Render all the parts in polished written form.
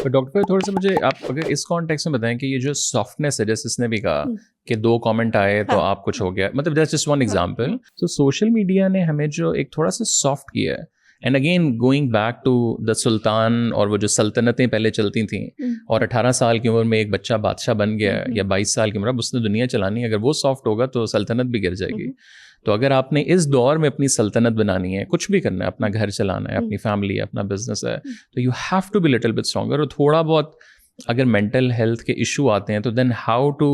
पर डॉक्टर भाई थोड़ा सा मुझे आप अगर इस कॉन्टेक्स्ट में बताएं कि ये जो सॉफ्टनेस है, जैसे इसने भी कहा कि 2 कमेंट आए तो आप कुछ हो गया, मतलब दैट्स जस्ट वन एग्जांपल. तो सोशल मीडिया ने हमें जो एक थोड़ा सा सॉफ्ट किया है, and again going back to the सुल्तान और वो जो सल्तनतें पहले चलती थी, और 18 साल की उम्र में एक बच्चा बादशाह बन गया या 22 साल की उम्र, अब उसने दुनिया चलानी है, अगर वो सॉफ्ट होगा तो सल्तनत भी गिर जाएगी. तो अगर आपने इस दौर में अपनी सल्तनत बनानी है, कुछ भी करना है, अपना घर चलाना है, अपनी फैमिली है, अपना बिजनेस है, तो you have to be little bit stronger. और थोड़ा बहुत अगर मेंटल हेल्थ के इशू आते हैं तो then how to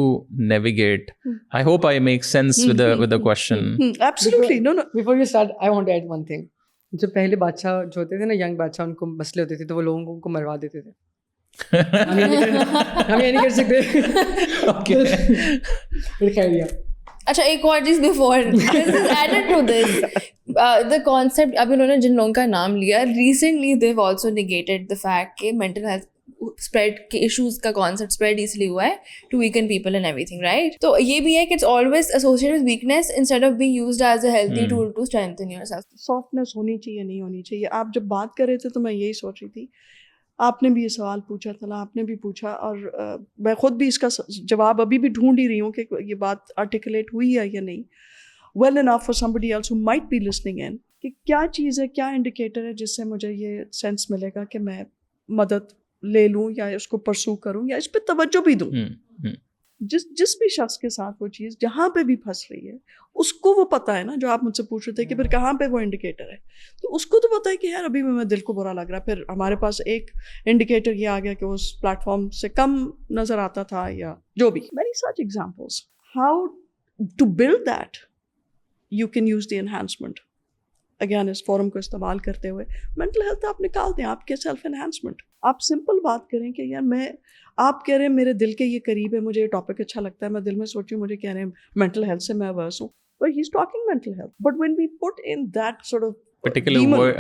navigate. I hope I make sense with the question. Absolutely. No. Before you start, I want to add one thing. जो पहले बादशाह जो होते थे ना, यंग बादशाह, उनको मसले होते थे तो वो लोगों को मरवा देते थे. हम ये नहीं कर सकते. फिर खैरिया. अच्छा, एक और चीज before this is added to this, the concept, अभी उन्होंने जिन लोगों का नाम लिया, recently they have also negated the fact कि मेंटल हेल्थ स्प्रेड के इश्यूज का कॉन्सेप्ट स्प्रेड इसलिए हुआ है to weaken people and everything, right? तो ये भी है कि it's always associated with weakness instead of being used as a healthy tool to strengthen yourself. Softness होनी चाहिए, नहीं होनी चाहिए. आप जब बात कर रहे थे तो मैं यही सोच रही थी, आपने भी ये सवाल पूछा था, आपने भी पूछा, और मैं खुद भी इसका जवाब अभी भी ढूंढ ही रही हूँ कि ये बात आर्टिकुलेट हुई है या नहीं, well enough for somebody else who might be listening in, कि क्या चीज़ है, क्या इंडिकेटर है जिससे मुझे ये सेंस मिलेगा कि मैं मदद ले लूँ या उसको परसू करूँ या इस पर तवज्जो भी दूँ. जिस भी शख्स के साथ वो चीज़ जहाँ पे भी फंस रही है, उसको वो पता है ना, जो आप मुझसे पूछ रहे थे कि फिर कहाँ पे वो इंडिकेटर है, तो उसको तो पता है कि यार अभी भी मैं दिल को बुरा लग रहा है, फिर हमारे पास एक इंडिकेटर ये आ गया कि उस प्लेटफॉर्म से कम नज़र आता था या जो भी. Many such examples. How to build that? You can use the enhancement. Again इस फोरम को इस्तेमाल करते हुए मेंटल हेल्थ आप निकाल दें, आपके सेल्फ एनहांसमेंट. आप सिंपल बात करें कि यार आप कह रहे हैं मेरे दिल के ये करीब है, मुझे ये टॉपिक अच्छा लगता है, मैं दिल में सोचूं, मुझे कह रहे हैं मेंटल हेल्थ से मैं अवर्स हूँ, but he's talking mental health. But when we put in that sort of particular word,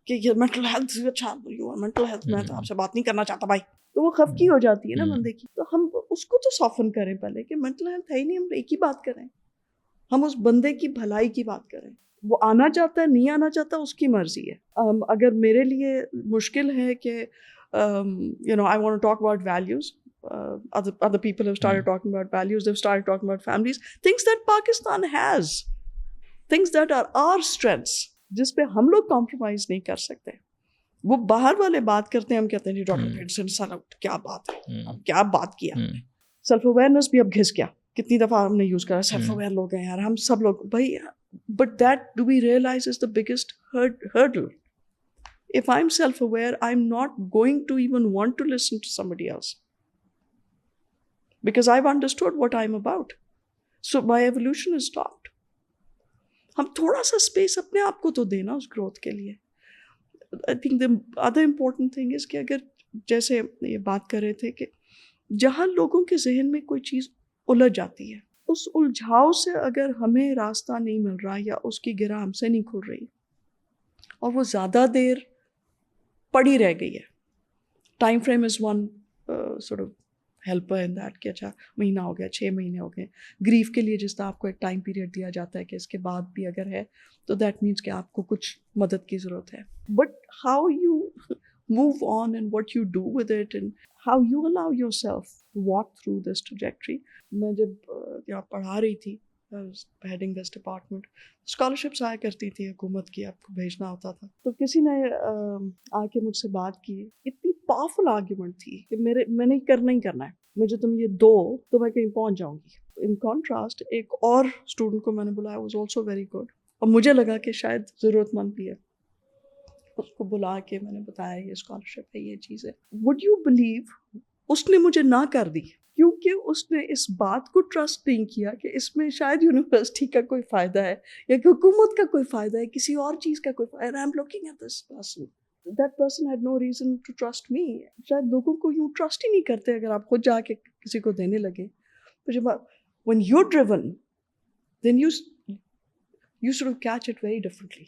कि ये मेंटल हेल्थ अच्छा, मेंटल हेल्थ मैं तो आपसे बात नहीं करना चाहता भाई, तो वो खफकी हो जाती है ना बंदे की. तो हम उसको तो सॉफ्टन करें पहले कि मेंटल हेल्थ है ही नहीं, हम एक ही बात करें, हम उस बंदे की भलाई की बात करें. वो आना चाहता है, नहीं आना चाहता, उसकी मर्जी है. अगर मेरे लिए मुश्किल है कि I want to talk about values, other people have started talking about values, they've started talking about families, things that Pakistan has, things that are our strengths, जिस पे हम लोग कॉम्प्रोमाइज नहीं कर सकते. वो बाहर वाले बात करते हैं, हम कहते हैं जी डॉक्टर पेटरसन साला क्या बात है, अब क्या बात किया. सेल्फ अवेयरनेस भी अब घिस गया, कितनी दफ़ा हमने यूज़ करा, सेल्फ अवेयर लोग हैं यार हम सब लोग भाई. But that, do we realize, is the biggest hurdle. If I'm self-aware, I'm not going to even want to listen to somebody else, because I've understood what I'm about. So my evolution is stopped. हम थोड़ा सा space अपने आप को तो देना उस growth के लिए. I think the other important thing is कि अगर जैसे ये बात कर रहे थे कि जहाँ लोगों के जहन में कोई चीज़ उलझ जाती है, उस उलझाव से अगर हमें रास्ता नहीं मिल रहा या उसकी गिरा हमसे नहीं खुल रही और वो ज़्यादा देर पड़ी रह गई है, time frame is one sort of helper in that कि अच्छा महीना हो गया, 6 महीने हो गए. ग्रीफ के लिए जिस तरह आपको एक टाइम पीरियड दिया जाता है कि इसके बाद भी अगर है तो दैट मीन्स कि आपको कुछ मदद की ज़रूरत है. But how you move on and what you do with it and how you allow yourself to walk through this trajectory. मैं जब यहाँ पढ़ा रही थी, I was heading this department, scholarships आया करती थी हुकूमत की, आपको भेजना होता था. तो किसी ने आके मुझसे बात की, इतनी पावरफुल आर्ग्यूमेंट थी कि मैंने करना ही करना है, मुझे तुम ये दो तो मैं कहीं पहुँच जाऊँगी. इन कॉन्ट्रास्ट एक और स्टूडेंट को मैंने बुलाया, was also very good, और मुझे लगा कि शायद ज़रूरतमंद भी है, उसको बुला के मैंने बताया ये स्कॉलरशिप है, ये चीज़ है. वुड यू बिलीव उसने मुझे ना कर दी, क्योंकि उसने इस बात को ट्रस्ट नहीं किया कि इसमें शायद यूनिवर्सिटी का कोई फ़ायदा है या हुकूमत का कोई फ़ायदा है, किसी और चीज़ का कोई फ़ायदा. I am looking at this person, that person had no reason to trust me. शायद लोगों को यूँ ट्रस्ट ही नहीं करते अगर आप खुद जाके किसी को देने लगे. तो जब when you are driven then you sort of catch it very differently.